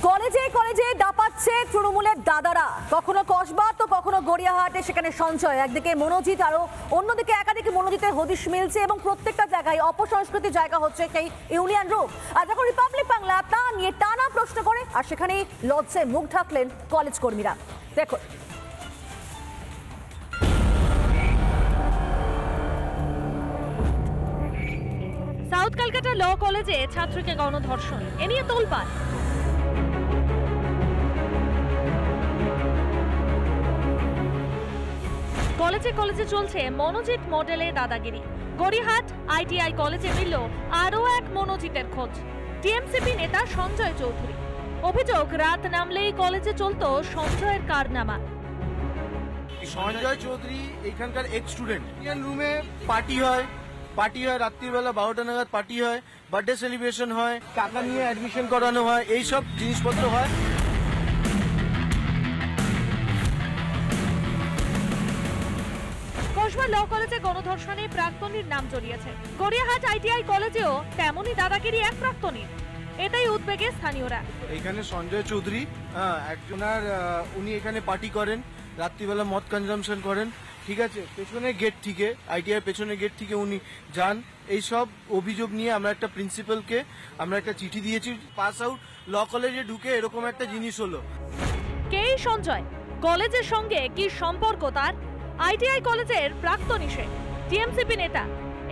কলেজে কলেজে দাপাচ্ছে তৃণমূলের দাদারা, কখনো কসবা তো কখনো গড়িয়াহাটে। সেখানে সঞ্চয় একদিকে, মনোজিৎ আরো অন্যদিকে একাধিক মনোজিতের হদিশ মিলছে এবং প্রত্যেকটা জায়গায় অপসংস্কৃতির জায়গা হচ্ছে সেই ইউনিয়ন রুম। আর যখন রিপাবলিক বাংলা তা নিয়ে টানা প্রশ্ন করে, আর সেখানেই লজ্জায় মুখ ঢাকলেন কলেজ কর্মীরা। দেখুন, সাউথ ক্যালকাটা ল কলেজে ছাত্রীকে গণধর্ষণ, এ নিয়ে তোলপাড়। কলেজে কলেজে চলছে মনোজিৎ মডেলে দাদাগিরি। গড়িয়াহাট আইটিআই কলেজে মিলল আরও এক মনোজিতের খোঁজ, টিএমসিপি নেতা সঞ্জয় চৌধুরী। অভিযোগ, রাত নামলেই কলেজে চলতো সঞ্জয়ের কারনামা। সঞ্জয় চৌধুরী এখানকার এক্স স্টুডেন্ট। ইউনিয়ন রুমে পার্টি হয় রাত্রিবেলা 12টা নাগাদ পার্টি হয়, বার্থডে সেলিব্রেশন হয়, টাকা নিয়ে অ্যাডমিশন করানো হয়, এইসব জিনিসপত্র হয়। কসবা ল কলেজে গণধর্ষণে প্রাক্তনীর নাম জড়িয়েছে। গড়িয়াহাট আইটিআই কলেজেও তেমনই দাদাগিরি এক প্রাক্তনীর, এটাই উদ্বেগে স্থানীয়রা। এখানে সঞ্জয় চৌধুরী একজনের, উনি এখানে পার্টি করেন, রাত্রিবেলা মদ কনজামশন করেন, ঠিক আছে। পেছনের গেট থেকে, আইটিআই পেছনের গেট থেকে উনি যান। এইসব অভিযোগ নিয়ে আমরা একটা প্রিন্সিপালকে আমরা একটা চিঠি দিয়েছি। পাস আউট ল কলেজে ঢুকে এরকম একটা জিনিস হলো। কে সঞ্জয়? কলেজের সঙ্গে কি সম্পর্ক তার? আইটিআই কলেজের প্রাক্তন সে, টিএমসিপি নেতা,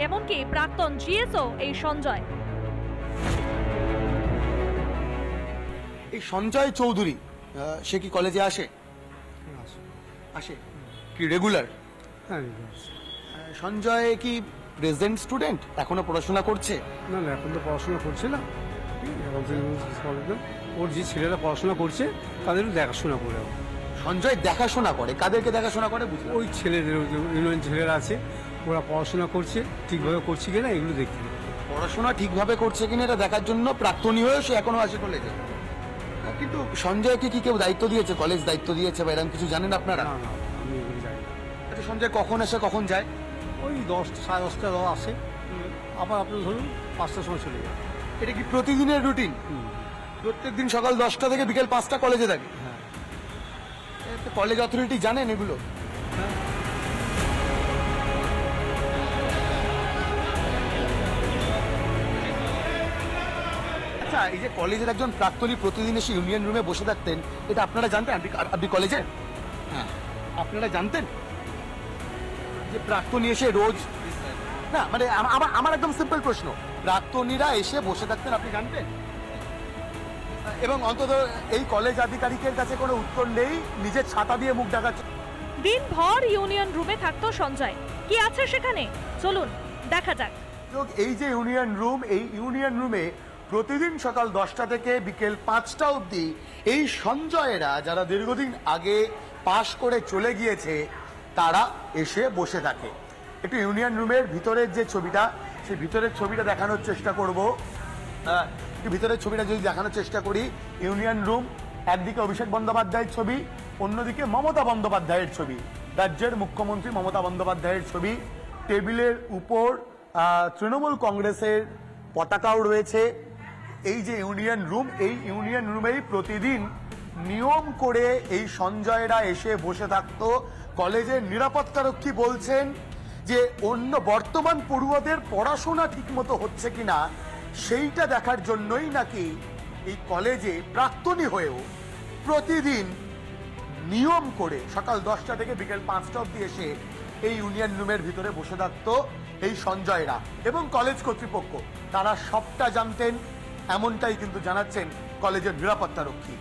এমনকি প্রাক্তন জিএসও এই সঞ্জয়। এই সঞ্জয় চৌধুরী সে কি কলেজে আসে? আসে কি রেগুলার? সঞ্জয় কি প্রেজেন্ট স্টুডেন্ট, এখনো পড়াশোনা করছে? না না, এখন তো পড়াশোনা করছে না। ওর যে ছেলেরা পড়াশোনা করছে তাদেরও দেখাশোনা করে। সঞ্জয় দেখাশোনা করে? কাদেরকে দেখাশোনা করে? ওই ছেলেদের, ইউনিয়ন ছেলেরা আছে, ওরা পড়াশোনা করছে ঠিকভাবে করছে কিনা এগুলো দেখতে। পড়াশোনা ঠিকভাবে করছে কিনা এটা দেখার জন্য প্রাক্তনী হয়েও সে এখনো আসে কলেজে। কিন্তু সঞ্জয়কে কি কেউ দায়িত্ব দিয়েছে, কলেজ দায়িত্ব দিয়েছে বা এরকম কিছু জানেন আপনারা? না না, আমি এগুলো জানি না। আচ্ছা, সঞ্জয় কখন আসে কখন যায়? ওই 10 সাড়ে 10টা আসে, আবার আপনি ধরুন 5টার সময় চলে যায়। এটা কি প্রতিদিনের রুটিন? প্রত্যেক দিন সকাল 10টা থেকে বিকেল 5টা কলেজে থাকে? হ্যাঁ। কলেজ অথরিটি জানেন এগুলো? আচ্ছা, এই যে কলেজের একজন প্রাক্তনী প্রতিদিন এসে ইউনিয়ন রুমে বসে থাকতেন, এটা আপনারা জানতেন? আপনি কলেজে? হ্যাঁ, আপনারা জানতেন যে প্রাক্তনী এসে রোজ? না মানে আমার একদম সিম্পল প্রশ্ন, প্রাক্তনীরা এসে বসে থাকতেন আপনি জানতেন? এবং অন্তত এই কলেজ আধিকারিকের কাছে কোনো উত্তর নেই, নিজের ছাতা দিয়ে মুখ ঢাকাচ্ছে। দিনভর ইউনিয়ন রুমে থাকতো সঞ্জয়, কি আছে সেখানে চলুন দেখা যাক। এই যে ইউনিয়ন রুম, এই ইউনিয়ন রুমে প্রতিদিন সকাল 10টা থেকে বিকেল 5টা অবধি এই সঞ্জয়েরা, যারা দীর্ঘদিন আগে পাশ করে চলে গিয়েছে, তারা এসে বসে থাকে। একটু ইউনিয়ন রুমের ভিতরের যে ছবিটা, সেই ভিতরের ছবিটা দেখানোর চেষ্টা করব। ভিতরের ছবিটা যদি দেখানোর চেষ্টা করি, ইউনিয়ন রুম, একদিকে অভিষেক বন্দ্যোপাধ্যায়ের ছবি, অন্যদিকে মমতা বন্দ্যোপাধ্যায়ের ছবি, রাজ্যের মুখ্যমন্ত্রী মমতা বন্দ্যোপাধ্যায়ের ছবি। টেবিলের উপর তৃণমূল কংগ্রেসের পতাকাও রয়েছে। এই যে ইউনিয়ন রুম, এই ইউনিয়ন রুমেই প্রতিদিন নিয়ম করে এই সঞ্জয়রা এসে বসে থাকতো। কলেজের নিরাপত্তারক্ষী বলছেন যে অন্য বর্তমান পড়ুয়াদের পড়াশোনা ঠিকমতো হচ্ছে কিনা সেইটা দেখার জন্যই নাকি এই কলেজে প্রাক্তনী হয়েও প্রতিদিন নিয়ম করে সকাল 10টা থেকে বিকেল 5টা অবধি এসে এই ইউনিয়ন রুমের ভিতরে বসে থাকতো এই সঞ্জয়রা। এবং কলেজ কর্তৃপক্ষ তারা সবটা জানতেন, এমনটাই কিন্তু জানাচ্ছেন কলেজের নিরাপত্তারক্ষী।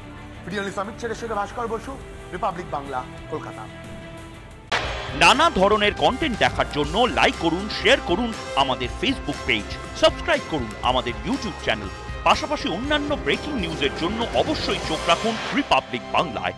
ভিডিও অমিত ছেড়ে সঙ্গে ভাস্কর বসু, রিপাবলিক বাংলা, কলকাতা। নানা ধরনের কন্টেন্ট দেখার জন্য লাইক করুন, শেয়ার করুন আমাদের ফেসবুক পেজ, সাবস্ক্রাইব করুন আমাদের ইউটিউব চ্যানেল। পাশাপাশি অন্যান্য ব্রেকিং নিউজের জন্য অবশ্যই চোখ রাখুন রিপাবলিক বাংলায়।